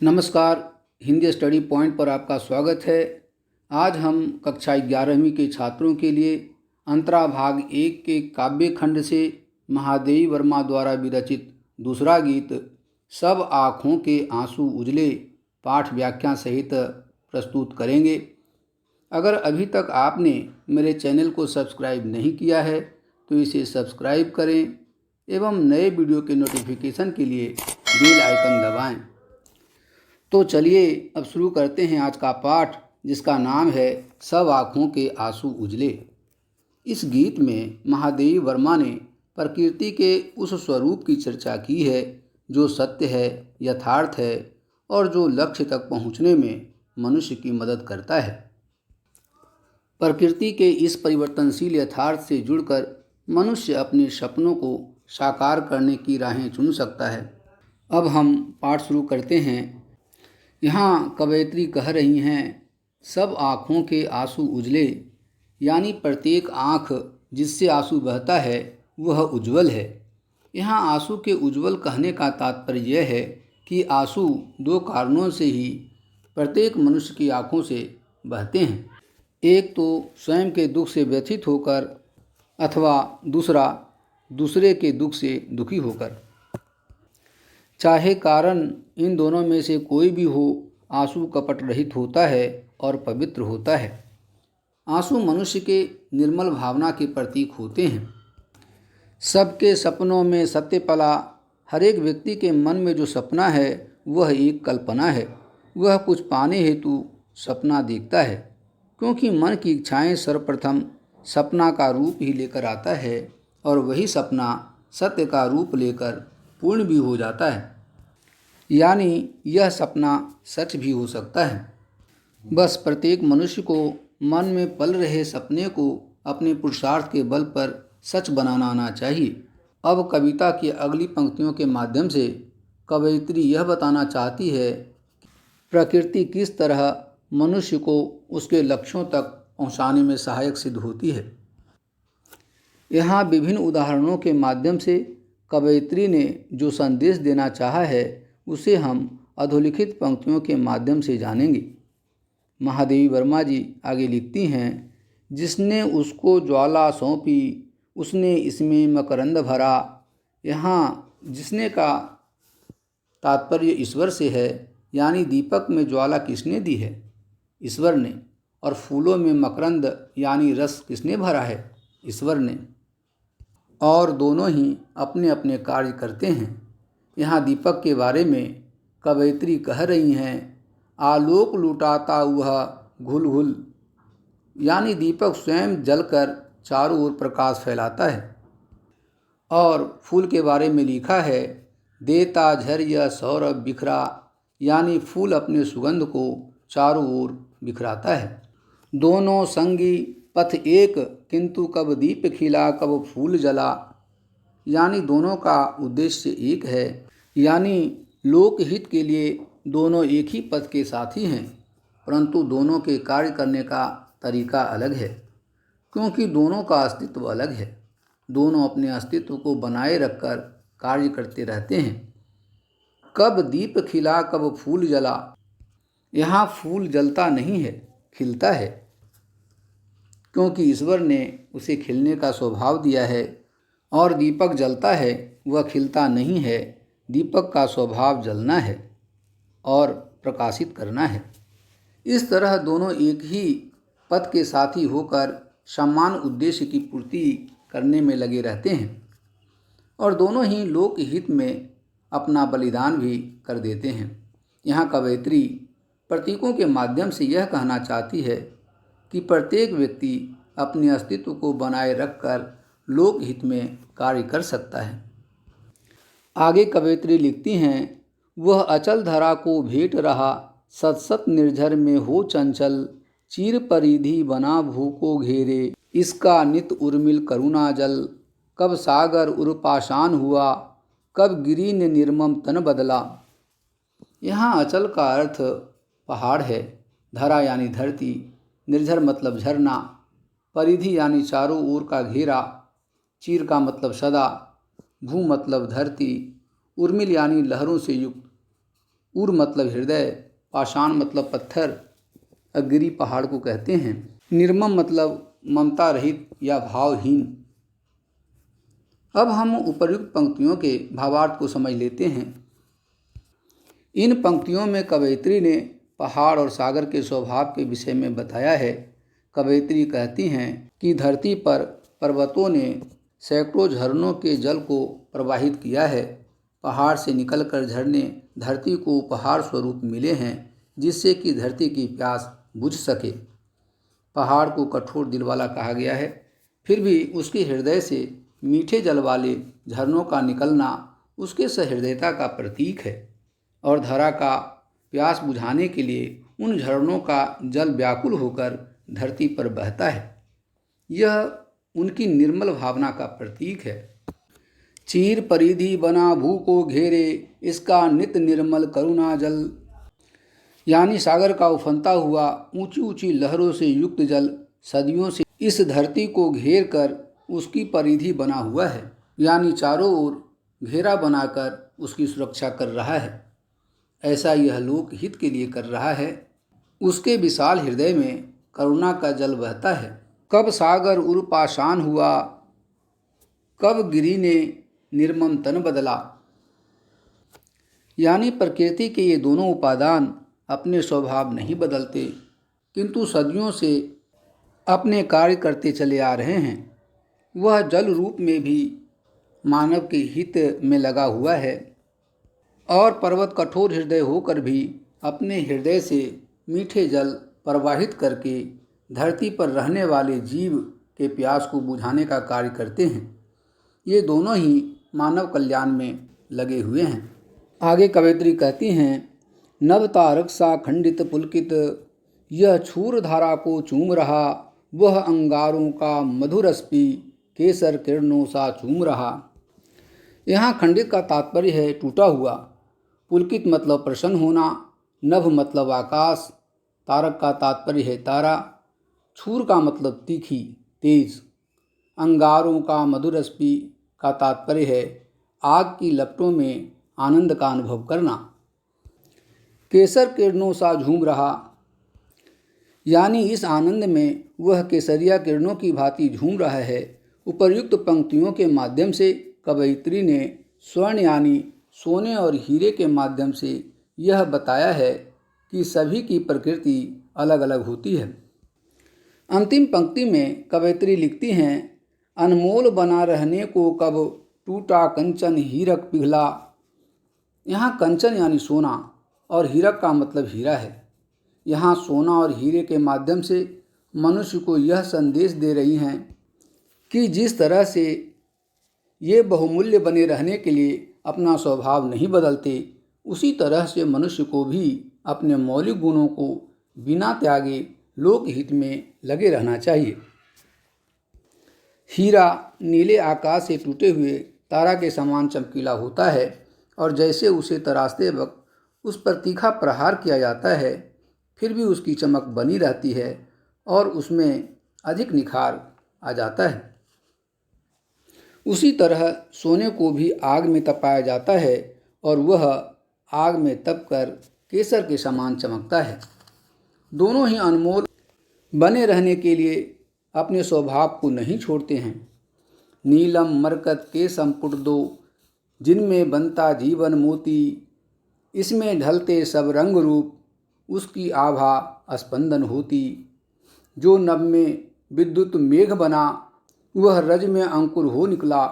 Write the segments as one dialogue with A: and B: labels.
A: नमस्कार। Hindi study point पर आपका स्वागत है। आज हम कक्षा 11वीं के छात्रों के लिए अंतरा भाग 1 के काव्य खंड से महादेवी वर्मा द्वारा विरचित दूसरा गीत सब आँखों के आंसू उजले पाठ व्याख्या सहित प्रस्तुत करेंगे। अगर अभी तक आपने मेरे चैनल को सब्सक्राइब नहीं किया है तो इसे सब्सक्राइब करें एवं नए वीडियो के नोटिफिकेशन के लिए बेल आइकन दबाएं। तो चलिए अब शुरू करते हैं आज का पाठ, जिसका नाम है सब आँखों के आंसू उजले। इस गीत में महादेवी वर्मा ने प्रकृति के उस स्वरूप की चर्चा की है जो सत्य है, यथार्थ है और जो लक्ष्य तक पहुंचने में मनुष्य की मदद करता है। प्रकृति के इस परिवर्तनशील यथार्थ से जुड़कर मनुष्य अपने सपनों को साकार करने की राहें चुन सकता है। अब हम पाठ शुरू करते हैं। यहाँ कवयित्री कह रही हैं, सब आँखों के आंसू उजले, यानी प्रत्येक आँख जिससे आंसू बहता है वह उज्जवल है। यहाँ आंसू के उज्जवल कहने का तात्पर्य यह है कि आंसू दो कारणों से ही प्रत्येक मनुष्य की आँखों से बहते हैं। एक तो स्वयं के दुख से व्यथित होकर अथवा दूसरे के दुख से दुखी होकर। चाहे कारण इन दोनों में से कोई भी हो, आंसू कपट रहित होता है और पवित्र होता है। आंसू मनुष्य के निर्मल भावना के प्रतीक होते हैं। सबके सपनों में सत्य पला, हर एक व्यक्ति के मन में जो सपना है वह एक कल्पना है। वह कुछ पाने हेतु सपना देखता है, क्योंकि मन की इच्छाएं सर्वप्रथम सपना का रूप ही लेकर आता है और वही सपना सत्य का रूप लेकर पूर्ण भी हो जाता है, यानी यह सपना सच भी हो सकता है। बस प्रत्येक मनुष्य को मन में पल रहे सपने को अपने पुरुषार्थ के बल पर सच बनाना आना चाहिए। अब कविता की अगली पंक्तियों के माध्यम से कवयित्री यह बताना चाहती है प्रकृति किस तरह मनुष्य को उसके लक्ष्यों तक पहुंचाने में सहायक सिद्ध होती है। यहाँ विभिन्न उदाहरणों के माध्यम से कवयित्री ने जो संदेश देना चाहा है उसे हम अधोलिखित पंक्तियों के माध्यम से जानेंगे। महादेवी वर्मा जी आगे लिखती हैं, जिसने उसको ज्वाला सौंपी उसने इसमें मकरंद भरा। यहाँ जिसने का तात्पर्य ईश्वर से है, यानी दीपक में ज्वाला किसने दी है? ईश्वर ने। और फूलों में मकरंद यानी रस किसने भरा है? ईश्वर ने। और दोनों ही अपने अपने कार्य करते हैं। यहाँ दीपक के बारे में कवयित्री कह रही हैं, आलोक लुटाता वह घुल घुल, यानी दीपक स्वयं जलकर चारों ओर प्रकाश फैलाता है। और फूल के बारे में लिखा है, देता झर्य सौरभ बिखरा, यानी फूल अपने सुगंध को चारों ओर बिखराता है। दोनों संगी पथ एक, किंतु कब दीप खिला कब फूल जला, यानी दोनों का उद्देश्य एक है, यानी लोकहित के लिए दोनों एक ही पथ के साथी हैं, परंतु दोनों के कार्य करने का तरीका अलग है, क्योंकि दोनों का अस्तित्व अलग है। दोनों अपने अस्तित्व को बनाए रखकर कार्य करते रहते हैं। कब दीप खिला कब फूल जला, यहाँ फूल जलता नहीं है, खिलता है, क्योंकि ईश्वर ने उसे खिलने का स्वभाव दिया है। और दीपक जलता है, वह खिलता नहीं है। दीपक का स्वभाव जलना है और प्रकाशित करना है। इस तरह दोनों एक ही पथ के साथी होकर समान उद्देश्य की पूर्ति करने में लगे रहते हैं और दोनों ही लोक हित में अपना बलिदान भी कर देते हैं। यहाँ कवयित्री प्रतीकों के माध्यम से यह कहना चाहती है कि प्रत्येक व्यक्ति अपने अस्तित्व को बनाए रखकर लोकहित में कार्य कर सकता है। आगे कवयित्री लिखती हैं, वह अचल धरा को भेंट रहा, सतसत निर्झर में हो चंचल, चीर परिधि बना भू को घेरे, इसका नित उर्मिल करुणा जल, कब सागर उर पाषाण हुआ, कब गिरी ने निर्मम तन बदला। यहाँ अचल का अर्थ पहाड़ है, धरा यानी धरती, निर्झर मतलब झरना, परिधि यानी चारों ओर का घेरा, चीर का मतलब सदा, भू मतलब धरती, उर्मिल यानी लहरों से युक्त, उर मतलब हृदय, पाषाण मतलब पत्थर, अगिरी पहाड़ को कहते हैं। निर्मम मतलब ममता रहित या भावहीन। अब हम उपर्युक्त पंक्तियों के भावार्थ को समझ लेते हैं। इन पंक्तियों में कवयित्री ने पहाड़ और सागर के स्वभाव के विषय में बताया है। कवयित्री कहती हैं कि धरती पर पर्वतों ने सैकड़ों झरनों के जल को प्रवाहित किया है। पहाड़ से निकलकर झरने धरती को उपहार स्वरूप मिले हैं, जिससे कि धरती की प्यास बुझ सके। पहाड़ को कठोर दिल वाला कहा गया है, फिर भी उसके हृदय से मीठे जल वाले झरनों का निकलना उसके सहृदयता का प्रतीक है, और धरा का प्यास बुझाने के लिए उन झरनों का जल व्याकुल होकर धरती पर बहता है। यह उनकी निर्मल भावना का प्रतीक है। चीर परिधि बना भू को घेरे, इसका नित निर्मल करुणा जल। यानी सागर का उफनता हुआ ऊंची ऊंची लहरों से युक्त जल सदियों से इस धरती को घेर कर उसकी परिधि बना हुआ है, यानी चारों ओर घेरा बनाकर उसकी सुरक्षा कर रहा है। ऐसा यह लोक हित के लिए कर रहा है। उसके विशाल हृदय में करुणा का जल बहता है। कब सागर उर पाषाण हुआ, कब गिरी ने निर्मम तन बदला। यानी प्रकृति के ये दोनों उपादान अपने स्वभाव नहीं बदलते, किंतु सदियों से अपने कार्य करते चले आ रहे हैं। वह जल रूप में भी मानव के हित में लगा हुआ है, और पर्वत कठोर हृदय होकर भी अपने हृदय से मीठे जल प्रवाहित करके धरती पर रहने वाले जीव के प्यास को बुझाने का कार्य करते हैं। ये दोनों ही मानव कल्याण में लगे हुए हैं। आगे कवयित्री कहती हैं, नभ तारक सा खंडित पुलकित, यह छूर धारा को चूम रहा, वह अंगारों का मधुरस्पी केसर किरणों सा चूम रहा। यहाँ खंडित का तात्पर्य है टूटा हुआ, पुलकित मतलब प्रसन्न होना, नभ मतलब आकाश, तारक का तात्पर्य है तारा, छूर का मतलब तीखी तेज, अंगारों का मधुरस्पी का तात्पर्य है आग की लपटों में आनंद का अनुभव करना। केसर किरणों सा झूम रहा, यानी इस आनंद में वह केसरिया किरणों की भांति झूम रहा है। उपर्युक्त पंक्तियों के माध्यम से कवयित्री ने स्वर्ण यानी सोने और हीरे के माध्यम से यह बताया है कि सभी की प्रकृति अलग अलग होती है। अंतिम पंक्ति में कवयित्री लिखती हैं, अनमोल बना रहने को कब टूटा कंचन हीरक पिघला। यहाँ कंचन यानी सोना और हीरक का मतलब हीरा है। यहाँ सोना और हीरे के माध्यम से मनुष्य को यह संदेश दे रही हैं कि जिस तरह से ये बहुमूल्य बने रहने के लिए अपना स्वभाव नहीं बदलते, उसी तरह से मनुष्य को भी अपने मौलिक गुणों को बिना त्यागे लोकहित में लगे रहना चाहिए। हीरा नीले आकाश से टूटे हुए तारा के समान चमकीला होता है, और जैसे उसे तराशते वक्त उस पर तीखा प्रहार किया जाता है, फिर भी उसकी चमक बनी रहती है और उसमें अधिक निखार आ जाता है। उसी तरह सोने को भी आग में तपाया जाता है और वह आग में तपकर केसर के समान चमकता है। दोनों ही अनमोल बने रहने के लिए अपने स्वभाव को नहीं छोड़ते हैं। नीलम मरकत के संपुट दो, जिनमें बनता जीवन मोती, इसमें ढलते सब रंग रूप, उसकी आभा स्पंदन होती। जो नभ में विद्युत मेघ बना, वह रज में अंकुर हो निकला।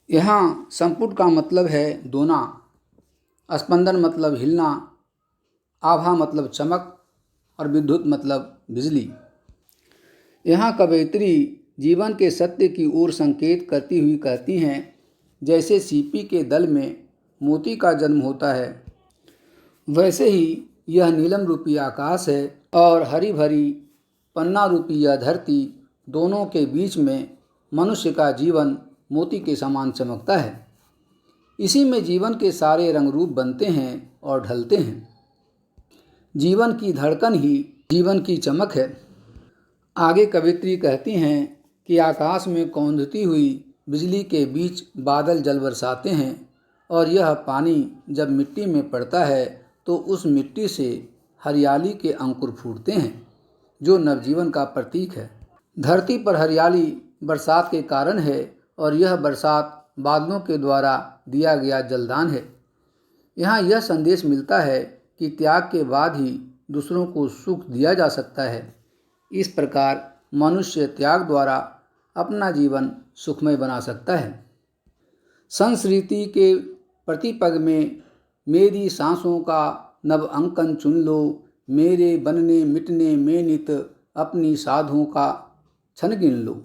A: यहाँ संपुट का मतलब है दोना, स्पंदन मतलब हिलना, आभा मतलब चमक और विद्युत मतलब बिजली। यहाँ कवयित्री जीवन के सत्य की ओर संकेत करती हुई कहती हैं, जैसे सीपी के दल में मोती का जन्म होता है, वैसे ही यह नीलम रूपी आकाश है और हरी भरी पन्ना रूपी यह धरती, दोनों के बीच में मनुष्य का जीवन मोती के समान चमकता है। इसी में जीवन के सारे रंग रूप बनते हैं और ढलते हैं। जीवन की धड़कन ही जीवन की चमक है। आगे कवयित्री कहती हैं कि आकाश में कौंधती हुई बिजली के बीच बादल जल बरसाते हैं और यह पानी जब मिट्टी में पड़ता है तो उस मिट्टी से हरियाली के अंकुर फूटते हैं, जो नवजीवन का प्रतीक है। धरती पर हरियाली बरसात के कारण है और यह बरसात बादलों के द्वारा दिया गया जलदान है। यहाँ यह संदेश मिलता है कि त्याग के बाद ही दूसरों को सुख दिया जा सकता है। इस प्रकार मनुष्य त्याग द्वारा अपना जीवन सुखमय बना सकता है। संस्कृति के प्रतिपग में मेरी सांसों का नव अंकन चुन लो, मेरे बनने मिटने में नित अपनी साधों का क्षण गिन लो।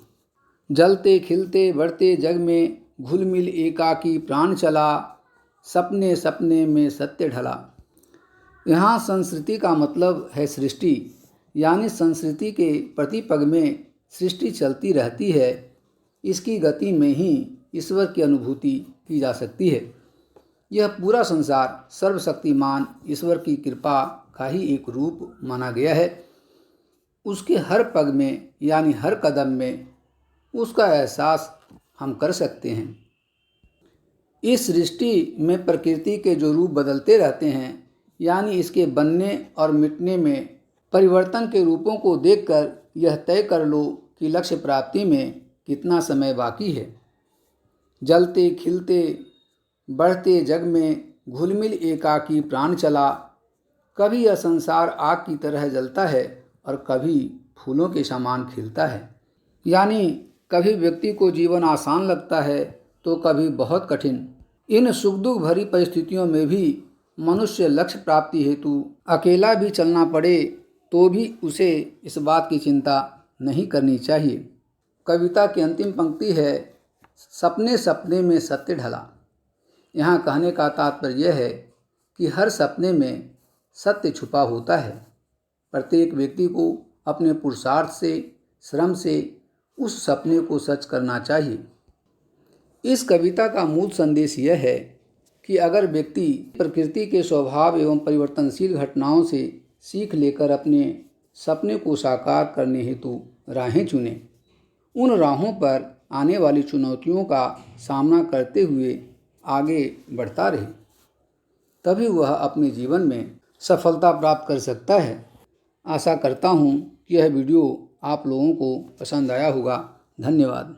A: जलते खिलते बढ़ते जग में घुल मिल एकाकी प्राण चला, सपने सपने में सत्य ढला। यहाँ संस्कृति का मतलब है सृष्टि, यानी संस्कृति के प्रतिपग में सृष्टि चलती रहती है। इसकी गति में ही ईश्वर की अनुभूति की जा सकती है। यह पूरा संसार सर्वशक्तिमान ईश्वर की कृपा का ही एक रूप माना गया है। उसके हर पग में यानी हर कदम में उसका एहसास हम कर सकते हैं। इस सृष्टि में प्रकृति के जो रूप बदलते रहते हैं, यानी इसके बनने और मिटने में परिवर्तन के रूपों को देखकर यह तय कर लो कि लक्ष्य प्राप्ति में कितना समय बाकी है। जलते खिलते बढ़ते जग में घुलमिल एकाकी प्राण चला। कभी यह संसार आग की तरह जलता है और कभी फूलों के समान खिलता है। यानी कभी व्यक्ति को जीवन आसान लगता है तो कभी बहुत कठिन। इन सुख दुख भरी परिस्थितियों में भी मनुष्य लक्ष्य प्राप्ति हेतु अकेला भी चलना पड़े तो भी उसे इस बात की चिंता नहीं करनी चाहिए। कविता की अंतिम पंक्ति है, सपने सपने में सत्य ढला। यहाँ कहने का तात्पर्य यह है कि हर सपने में सत्य छुपा होता है। प्रत्येक व्यक्ति को अपने पुरुषार्थ से, श्रम से उस सपने को सच करना चाहिए। इस कविता का मूल संदेश यह है कि अगर व्यक्ति प्रकृति के स्वभाव एवं परिवर्तनशील घटनाओं से सीख लेकर अपने सपने को साकार करने हेतु राहें चुने, उन राहों पर आने वाली चुनौतियों का सामना करते हुए आगे बढ़ता रहे, तभी वह अपने जीवन में सफलता प्राप्त कर सकता है। आशा करता हूँ कि यह वीडियो आप लोगों को पसंद आया होगा। धन्यवाद।